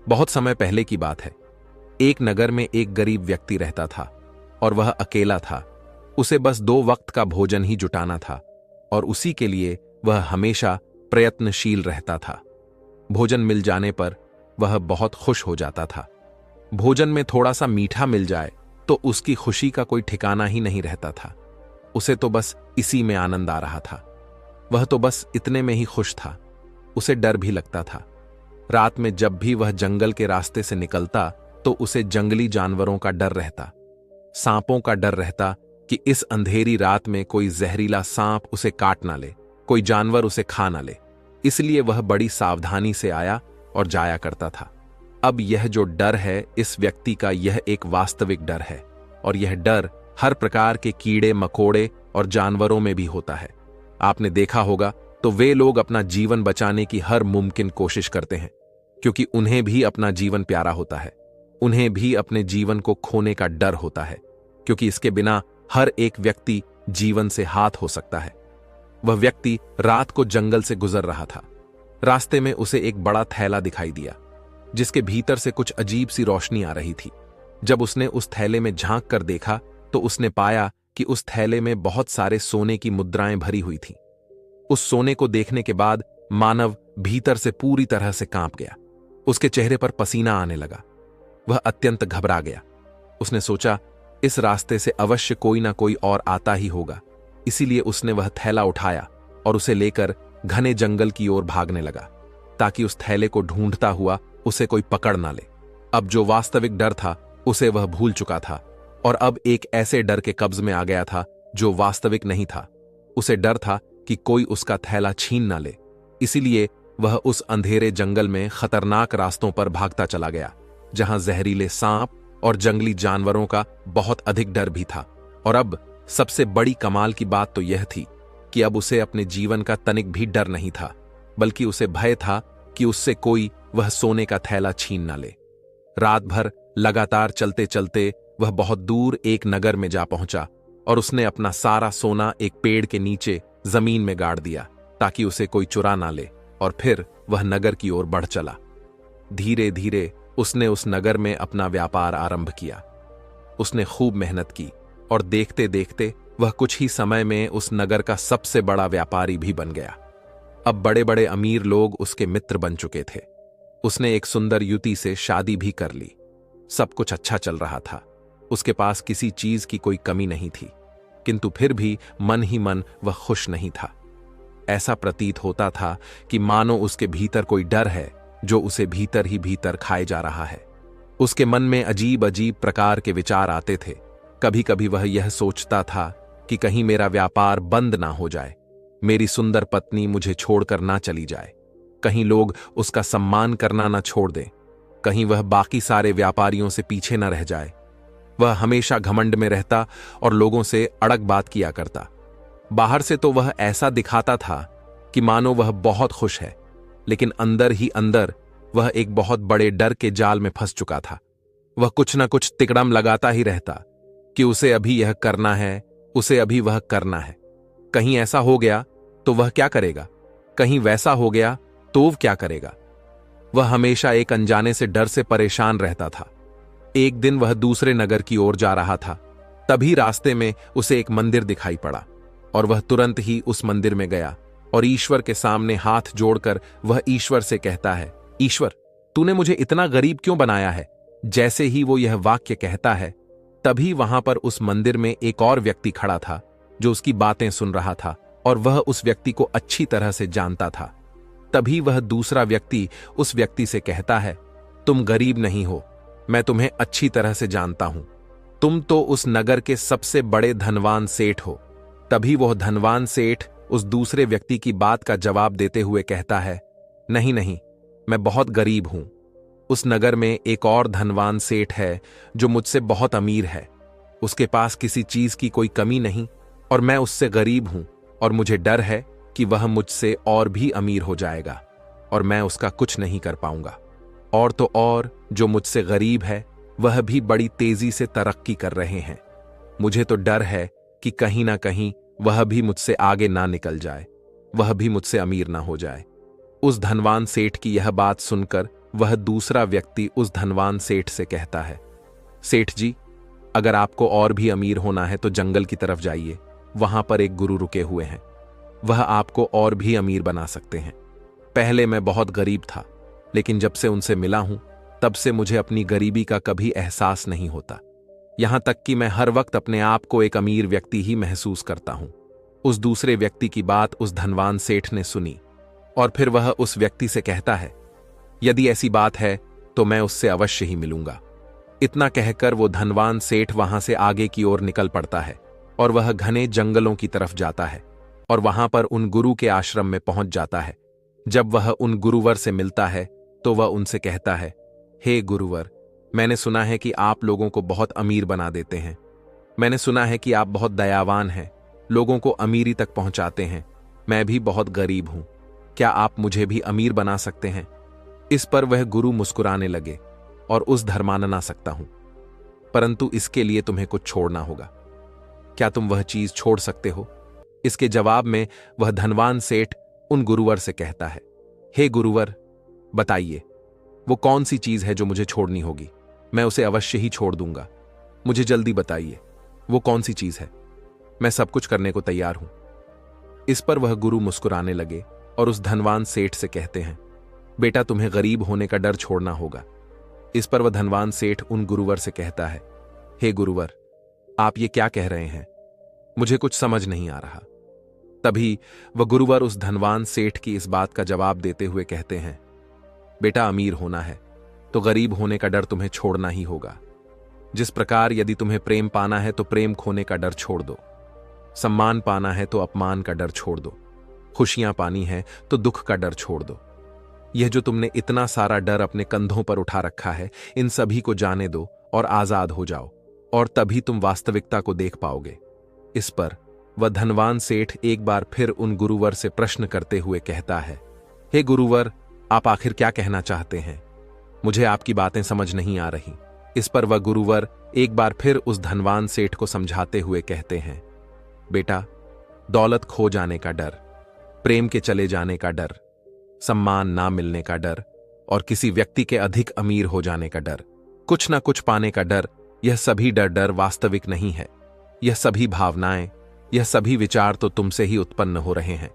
बहुत समय पहले की बात है। एक नगर में एक गरीब व्यक्ति रहता था और वह अकेला था। उसे बस 2 वक्त का भोजन ही जुटाना था और उसी के लिए वह हमेशा प्रयत्नशील रहता था। भोजन मिल जाने पर वह बहुत खुश हो जाता था। भोजन में थोड़ा सा मीठा मिल जाए तो उसकी खुशी का कोई ठिकाना ही नहीं रहता था। उसे तो बस इसी में आनंद आ रहा था। वह तो बस इतने में ही खुश था। उसे डर भी लगता था। रात में जब भी वह जंगल के रास्ते से निकलता तो उसे जंगली जानवरों का डर रहता। सांपों का डर रहता कि इस अंधेरी रात में कोई जहरीला सांप उसे काट ना ले, कोई जानवर उसे खा ना ले। इसलिए वह बड़ी सावधानी से आया और जाया करता था। अब यह जो डर है, इस व्यक्ति का यह एक वास्तविक डर है और यह डर हर प्रकार के कीड़े मकोड़े और जानवरों में भी होता है। आपने देखा होगा तो वे लोग अपना जीवन बचाने की हर मुमकिन कोशिश करते हैं, क्योंकि उन्हें भी अपना जीवन प्यारा होता है। उन्हें भी अपने जीवन को खोने का डर होता है, क्योंकि इसके बिना हर एक व्यक्ति जीवन से हाथ हो सकता है। वह व्यक्ति रात को जंगल से गुजर रहा था। रास्ते में उसे एक बड़ा थैला दिखाई दिया, जिसके भीतर से कुछ अजीब सी रोशनी आ रही थी। जब उसने उस थैले में झांक कर देखा तो उसने पाया कि उस थैले में बहुत सारे सोने की मुद्राएं भरी हुई थीं। उस सोने को देखने के बाद मानव भीतर से पूरी तरह से कांप गया। उसके चेहरे पर पसीना आने लगा। वह अत्यंत घबरा गया। उसने सोचा, इस रास्ते से अवश्य कोई ना कोई और आता ही होगा। इसीलिए उसने वह थैला उठाया और उसे लेकर घने जंगल की ओर भागने लगा, ताकि उस थैले को ढूंढता हुआ उसे कोई पकड़ ना ले। अब जो वास्तविक डर था उसे वह भूल चुका था और अब एक ऐसे डर के कब्ज में आ गया था जो वास्तविक नहीं था। उसे डर था कि कोई उसका थैला छीन ना ले। इसीलिए वह उस अंधेरे जंगल में खतरनाक रास्तों पर भागता चला गया, जहां जहरीले सांप और जंगली जानवरों का बहुत अधिक डर भी था। और अब सबसे बड़ी कमाल की बात तो यह थी कि अब उसे अपने जीवन का तनिक भी डर नहीं था, बल्कि उसे भय था कि उससे कोई वह सोने का थैला छीन ना ले। रात भर लगातार चलते चलते वह बहुत दूर एक नगर में जा पहुंचा और उसने अपना सारा सोना एक पेड़ के नीचे जमीन में गाड़ दिया, ताकि उसे कोई चुरा ना ले। और फिर वह नगर की ओर बढ़ चला। धीरे धीरे उसने उस नगर में अपना व्यापार आरंभ किया। उसने खूब मेहनत की और देखते देखते वह कुछ ही समय में उस नगर का सबसे बड़ा व्यापारी भी बन गया। अब बड़े बड़े अमीर लोग उसके मित्र बन चुके थे। उसने एक सुंदर युवती से शादी भी कर ली। सब कुछ अच्छा चल रहा था। उसके पास किसी चीज की कोई कमी नहीं थी, किंतु फिर भी मन ही मन वह खुश नहीं था। ऐसा प्रतीत होता था कि मानो उसके भीतर कोई डर है जो उसे भीतर ही भीतर खाए जा रहा है। उसके मन में अजीब अजीब प्रकार के विचार आते थे। कभी कभी वह यह सोचता था कि कहीं मेरा व्यापार बंद ना हो जाए, मेरी सुंदर पत्नी मुझे छोड़कर ना चली जाए, कहीं लोग उसका सम्मान करना ना छोड़ दें, कहीं वह बाकी सारे व्यापारियों से पीछे न रह जाए। वह हमेशा घमंड में रहता और लोगों से अड़ग बात किया करता। बाहर से तो वह ऐसा दिखाता था कि मानो वह बहुत खुश है, लेकिन अंदर ही अंदर वह एक बहुत बड़े डर के जाल में फंस चुका था। वह कुछ न कुछ तिकड़म लगाता ही रहता कि उसे अभी यह करना है, उसे अभी वह करना है। कहीं ऐसा हो गया तो वह क्या करेगा, कहीं वैसा हो गया तो वह क्या करेगा। वह हमेशा एक अनजाने से डर से परेशान रहता था। एक दिन वह दूसरे नगर की ओर जा रहा था। तभी रास्ते में उसे एक मंदिर दिखाई पड़ा और वह तुरंत ही उस मंदिर में गया और ईश्वर के सामने हाथ जोड़कर वह ईश्वर से कहता है, ईश्वर, तूने मुझे इतना गरीब क्यों बनाया है। जैसे ही वो यह वाक्य कहता है, तभी वहां पर उस मंदिर में एक और व्यक्ति खड़ा था जो उसकी बातें सुन रहा था और वह उस व्यक्ति को अच्छी तरह से जानता था। तभी वह दूसरा व्यक्ति उस व्यक्ति से कहता है, तुम गरीब नहीं हो, मैं तुम्हें अच्छी तरह से जानता हूं, तुम तो उस नगर के सबसे बड़े धनवान सेठ हो। तभी वह धनवान सेठ उस दूसरे व्यक्ति की बात का जवाब देते हुए कहता है, नहीं नहीं, मैं बहुत गरीब हूं। उस नगर में एक और धनवान सेठ है जो मुझसे बहुत अमीर है। उसके पास किसी चीज की कोई कमी नहीं और मैं उससे गरीब हूं और मुझे डर है कि वह मुझसे और भी अमीर हो जाएगा और मैं उसका कुछ नहीं कर पाऊंगा। और तो और जो मुझसे गरीब है वह भी बड़ी तेजी से तरक्की कर रहे हैं। मुझे तो डर है कि कहीं ना कहीं वह भी मुझसे आगे ना निकल जाए, वह भी मुझसे अमीर ना हो जाए। उस धनवान सेठ की यह बात सुनकर वह दूसरा व्यक्ति उस धनवान सेठ से कहता है, सेठ जी, अगर आपको और भी अमीर होना है तो जंगल की तरफ जाइए, वहां पर एक गुरु रुके हुए हैं, वह आपको और भी अमीर बना सकते हैं। पहले मैं बहुत गरीब था, लेकिन जब से उनसे मिला हूं तब से मुझे अपनी गरीबी का कभी एहसास नहीं होता। यहां तक कि मैं हर वक्त अपने आप को एक अमीर व्यक्ति ही महसूस करता हूं। उस दूसरे व्यक्ति की बात उस धनवान सेठ ने सुनी और फिर वह उस व्यक्ति से कहता है, यदि ऐसी बात है तो मैं उससे अवश्य ही मिलूंगा। इतना कहकर वो धनवान सेठ वहां से आगे की ओर निकल पड़ता है और वह घने जंगलों की तरफ जाता है और वहां पर उन गुरु के आश्रम में पहुंच जाता है। जब वह उन गुरुवर से मिलता है तो वह उनसे कहता है, हे गुरुवर, मैंने सुना है कि आप लोगों को बहुत अमीर बना देते हैं। मैंने सुना है कि आप बहुत दयावान हैं, लोगों को अमीरी तक पहुंचाते हैं। मैं भी बहुत गरीब हूं, क्या आप मुझे भी अमीर बना सकते हैं? इस पर वह गुरु मुस्कुराने लगे और उस धर्मानना सकता हूं, परंतु इसके लिए तुम्हें कुछ छोड़ना होगा। क्या तुम वह चीज छोड़ सकते हो? इसके जवाब में वह धनवान सेठ उन गुरुवर से कहता है, हे गुरुवर, बताइए वो कौन सी चीज है जो मुझे छोड़नी होगी? मैं उसे अवश्य ही छोड़ दूंगा। मुझे जल्दी बताइए, वो कौन सी चीज है? मैं सब कुछ करने को तैयार हूं। इस पर वह गुरु मुस्कुराने लगे और उस धनवान सेठ से कहते हैं, बेटा, तुम्हें गरीब होने का डर छोड़ना होगा। इस पर वह धनवान सेठ उन गुरुवर से कहता है, हे गुरुवर, आप ये क्या कह रहे हैं? मुझे कुछ समझ नहीं आ रहा। तभी वह गुरुवर उस धनवान सेठ की इस बात का जवाब देते हुए कहते हैं, बेटा, अमीर होना है तो गरीब होने का डर तुम्हें छोड़ना ही होगा। जिस प्रकार यदि तुम्हें प्रेम पाना है तो प्रेम खोने का डर छोड़ दो, सम्मान पाना है तो अपमान का डर छोड़ दो, खुशियां पानी है तो दुख का डर छोड़ दो। यह जो तुमने इतना सारा डर अपने कंधों पर उठा रखा है, इन सभी को जाने दो और आजाद हो जाओ, और तभी तुम वास्तविकता को देख पाओगे। इस पर वह धनवान सेठ एक बार फिर उन गुरुवर से प्रश्न करते हुए कहता है, हे गुरुवर, आप आखिर क्या कहना चाहते हैं? मुझे आपकी बातें समझ नहीं आ रही। इस पर वह गुरुवर एक बार फिर उस धनवान सेठ को समझाते हुए कहते हैं, बेटा, दौलत खो जाने का डर, प्रेम के चले जाने का डर, सम्मान ना मिलने का डर और किसी व्यक्ति के अधिक अमीर हो जाने का डर, कुछ ना कुछ पाने का डर, यह सभी डर वास्तविक नहीं है। यह सभी भावनाएं, यह सभी विचार तो तुमसे ही उत्पन्न हो रहे हैं।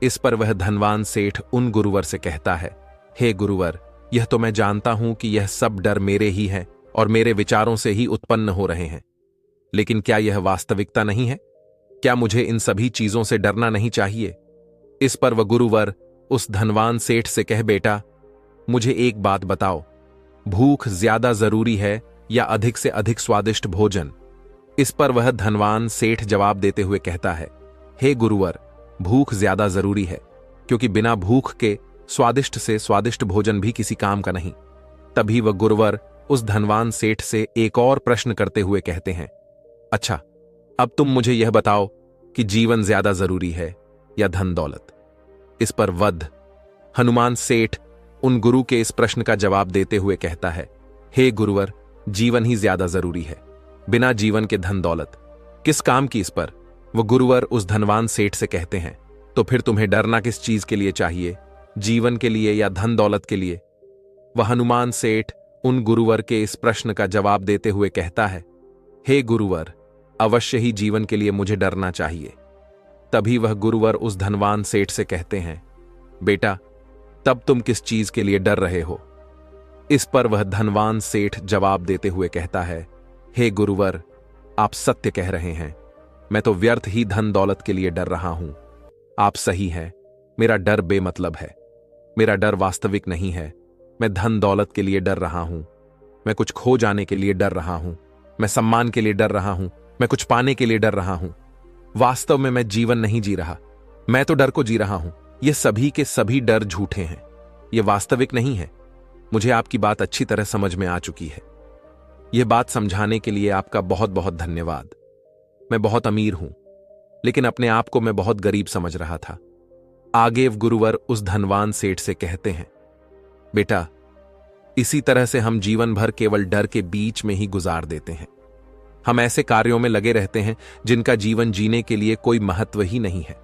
इस पर वह धनवान सेठ उन गुरुवर से कहता है, हे गुरुवर, यह तो मैं जानता हूं कि यह सब डर मेरे ही हैं और मेरे विचारों से ही उत्पन्न हो रहे हैं, लेकिन क्या यह वास्तविकता नहीं है? क्या मुझे इन सभी चीजों से डरना नहीं चाहिए? इस पर वह गुरुवर उस धनवान सेठ से कह, बेटा, मुझे एक बात बताओ, भूख ज्यादा जरूरी है या अधिक से अधिक स्वादिष्ट भोजन? इस पर वह धनवान सेठ जवाब देते हुए कहता है, हे गुरुवर, भूख ज्यादा जरूरी है, क्योंकि बिना भूख के स्वादिष्ट से स्वादिष्ट भोजन भी किसी काम का नहीं। तभी वह गुरुवर उस धनवान सेठ से एक और प्रश्न करते हुए कहते हैं, अच्छा, अब तुम मुझे यह बताओ कि जीवन ज्यादा जरूरी है या धन दौलत? इस पर वध हनुमान सेठ उन गुरु के इस प्रश्न का जवाब देते हुए कहता है, हे गुरुवर, जीवन ही ज्यादा जरूरी है, बिना जीवन के धन दौलत किस काम की? इस पर वह गुरुवर उस धनवान सेठ से कहते हैं, तो फिर तुम्हें डरना किस चीज के लिए चाहिए, जीवन के लिए या धन दौलत के लिए? वह हनुमान सेठ उन गुरुवर के इस प्रश्न का जवाब देते हुए कहता है, हे गुरुवर, अवश्य ही जीवन के लिए मुझे डरना चाहिए। तभी वह गुरुवर उस धनवान सेठ से कहते हैं, बेटा, तब तुम किस चीज के लिए डर रहे हो? इस पर वह धनवान सेठ जवाब देते हुए कहता है, हे गुरुवर, आप सत्य कह रहे हैं, मैं तो व्यर्थ ही धन दौलत के लिए डर रहा हूं। आप सही हैं, मेरा डर बेमतलब है, मेरा डर वास्तविक नहीं है। मैं धन दौलत के लिए डर रहा हूं, मैं कुछ खो जाने के लिए डर रहा हूं, मैं सम्मान के लिए डर रहा हूं, मैं कुछ पाने के लिए डर रहा हूं। वास्तव में मैं जीवन नहीं जी रहा, मैं तो डर को जी रहा हूं। ये सभी के सभी डर झूठे हैं, ये वास्तविक नहीं है। मुझे आपकी बात अच्छी तरह समझ में आ चुकी है। यह बात समझाने के लिए आपका बहुत बहुत धन्यवाद। मैं बहुत अमीर हूं, लेकिन अपने आप को मैं बहुत गरीब समझ रहा था। आगे गुरुवर उस धनवान सेठ से कहते हैं, बेटा, इसी तरह से हम जीवन भर केवल डर के बीच में ही गुजार देते हैं। हम ऐसे कार्यों में लगे रहते हैं जिनका जीवन जीने के लिए कोई महत्व ही नहीं है।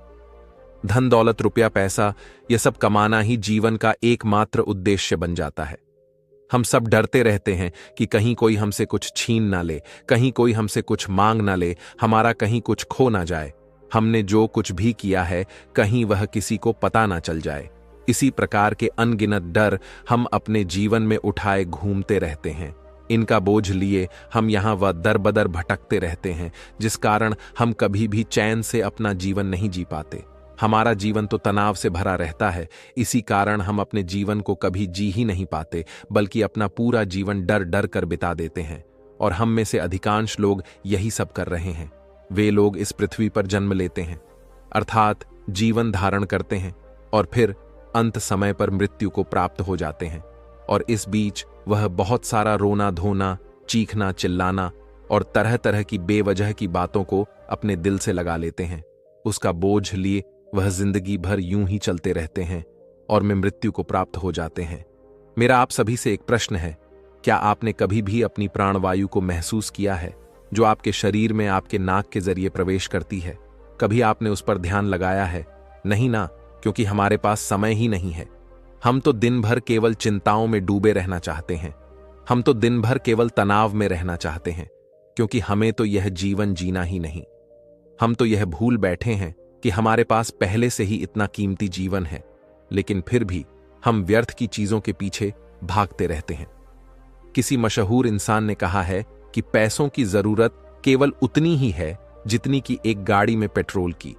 धन दौलत, रुपया, पैसा, यह सब कमाना ही जीवन का एकमात्र उद्देश्य बन जाता है। हम सब डरते रहते हैं कि कहीं कोई हमसे कुछ छीन ना ले, कहीं कोई हमसे कुछ मांग ना ले, हमारा कहीं कुछ खो ना जाए। हमने जो कुछ भी किया है कहीं वह किसी को पता ना चल जाए। इसी प्रकार के अनगिनत डर हम अपने जीवन में उठाए घूमते रहते हैं। इनका बोझ लिए हम यहाँ व दर बदर भटकते रहते हैं, जिस कारण हम कभी भी चैन से अपना जीवन नहीं जी पाते। हमारा जीवन तो तनाव से भरा रहता है। इसी कारण हम अपने जीवन को कभी जी ही नहीं पाते, बल्कि अपना पूरा जीवन डर डर कर बिता देते हैं। और हम में से अधिकांश लोग यही सब कर रहे हैं। वे लोग इस पृथ्वी पर जन्म लेते हैं, अर्थात जीवन धारण करते हैं, और फिर अंत समय पर मृत्यु को प्राप्त हो जाते हैं। और इस बीच वह बहुत सारा रोना धोना, चीखना चिल्लाना और तरह तरह की बेवजह की बातों को अपने दिल से लगा लेते हैं। उसका बोझ लिए वह जिंदगी भर यूं ही चलते रहते हैं और में मृत्यु को प्राप्त हो जाते हैं। मेरा आप सभी से एक प्रश्न है, क्या आपने कभी भी अपनी प्राणवायु को महसूस किया है, जो आपके शरीर में आपके नाक के जरिए प्रवेश करती है? कभी आपने उस पर ध्यान लगाया है? नहीं ना, क्योंकि हमारे पास समय ही नहीं है। हम तो दिन भर केवल चिंताओं में डूबे रहना चाहते हैं। हम तो दिन भर केवल तनाव में रहना चाहते हैं, क्योंकि हमें तो यह जीवन जीना ही नहीं। हम तो यह भूल बैठे हैं कि हमारे पास पहले से ही इतना कीमती जीवन है, लेकिन फिर भी हम व्यर्थ की चीजों के पीछे भागते रहते हैं। किसी मशहूर इंसान ने कहा है कि पैसों की जरूरत केवल उतनी ही है जितनी कि एक गाड़ी में पेट्रोल की।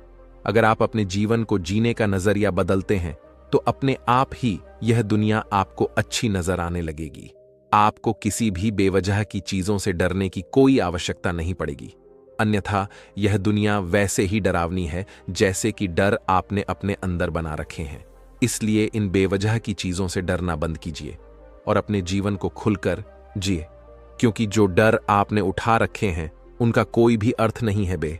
अगर आप अपने जीवन को जीने का नजरिया बदलते हैं तो अपने आप ही यह दुनिया आपको अच्छी नजर आने लगेगी। आपको किसी भी बेवजह की चीजों से डरने की कोई आवश्यकता नहीं पड़ेगी। अन्यथा यह दुनिया वैसे ही डरावनी है जैसे कि डर आपने अपने अंदर बना रखे हैं। इसलिए इन बेवजह की चीजों से डरना बंद कीजिए और अपने जीवन को खुलकर जिए, क्योंकि जो डर आपने उठा रखे हैं उनका कोई भी अर्थ नहीं है बे,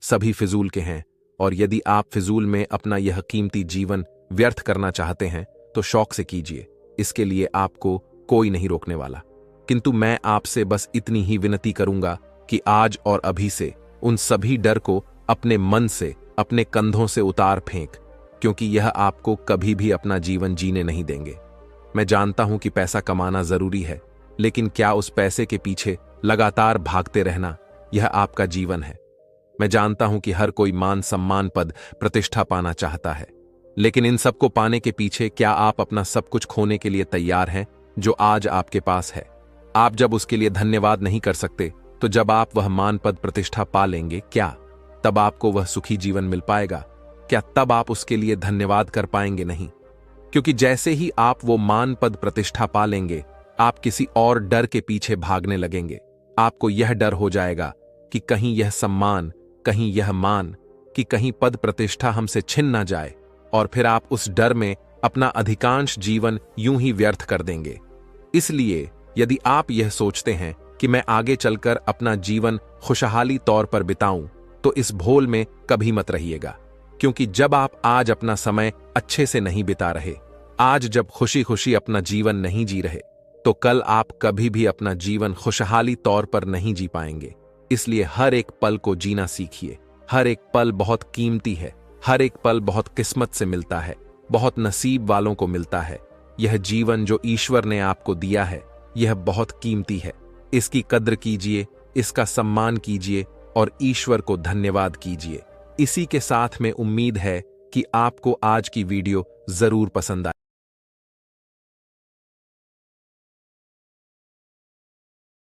सभी फिजूल के हैं। और यदि आप फिजूल में अपना यह कीमती जीवन व्यर्थ करना चाहते हैं तो शौक से कीजिए, इसके लिए आपको कोई नहीं रोकने वाला। किंतु मैं आपसे बस इतनी ही विनती करूंगा कि आज और अभी से उन सभी डर को अपने मन से, अपने कंधों से उतार फेंक, क्योंकि यह आपको कभी भी अपना जीवन जीने नहीं देंगे। मैं जानता हूं कि पैसा कमाना जरूरी है, लेकिन क्या उस पैसे के पीछे लगातार भागते रहना यह आपका जीवन है? मैं जानता हूं कि हर कोई मान सम्मान, पद, प्रतिष्ठा पाना चाहता है, लेकिन इन सब को पाने के पीछे क्या आप अपना सब कुछ खोने के लिए तैयार हैं जो आज आपके पास है? आप जब उसके लिए धन्यवाद नहीं कर सकते, तो जब आप वह मान, पद, प्रतिष्ठा पा लेंगे, क्या तब आपको वह सुखी जीवन मिल पाएगा? क्या तब आप उसके लिए धन्यवाद कर पाएंगे? नहीं, क्योंकि जैसे ही आप वो मान, पद, प्रतिष्ठा पा लेंगे, आप किसी और डर के पीछे भागने लगेंगे। आपको यह डर हो जाएगा कि कहीं यह सम्मान, कहीं यह मान, कि कहीं पद प्रतिष्ठा हमसे छिन ना जाए, और फिर आप उस डर में अपना अधिकांश जीवन यूं ही व्यर्थ कर देंगे। इसलिए यदि आप यह सोचते हैं कि मैं आगे चलकर अपना जीवन खुशहाली तौर पर बिताऊं, तो इस भोल में कभी मत रहिएगा, क्योंकि जब आप आज अपना समय अच्छे से नहीं बिता रहे, आज जब खुशी खुशी अपना जीवन नहीं जी रहे, तो कल आप कभी भी अपना जीवन खुशहाली तौर पर नहीं जी पाएंगे। इसलिए हर एक पल को जीना सीखिए। हर एक पल बहुत कीमती है, हर एक पल बहुत किस्मत से मिलता है, बहुत नसीब वालों को मिलता है। यह जीवन जो ईश्वर ने आपको दिया है, यह बहुत कीमती है। इसकी कद्र कीजिए, इसका सम्मान कीजिए और ईश्वर को धन्यवाद कीजिए। इसी के साथ में उम्मीद है कि आपको आज की वीडियो जरूर पसंद आए।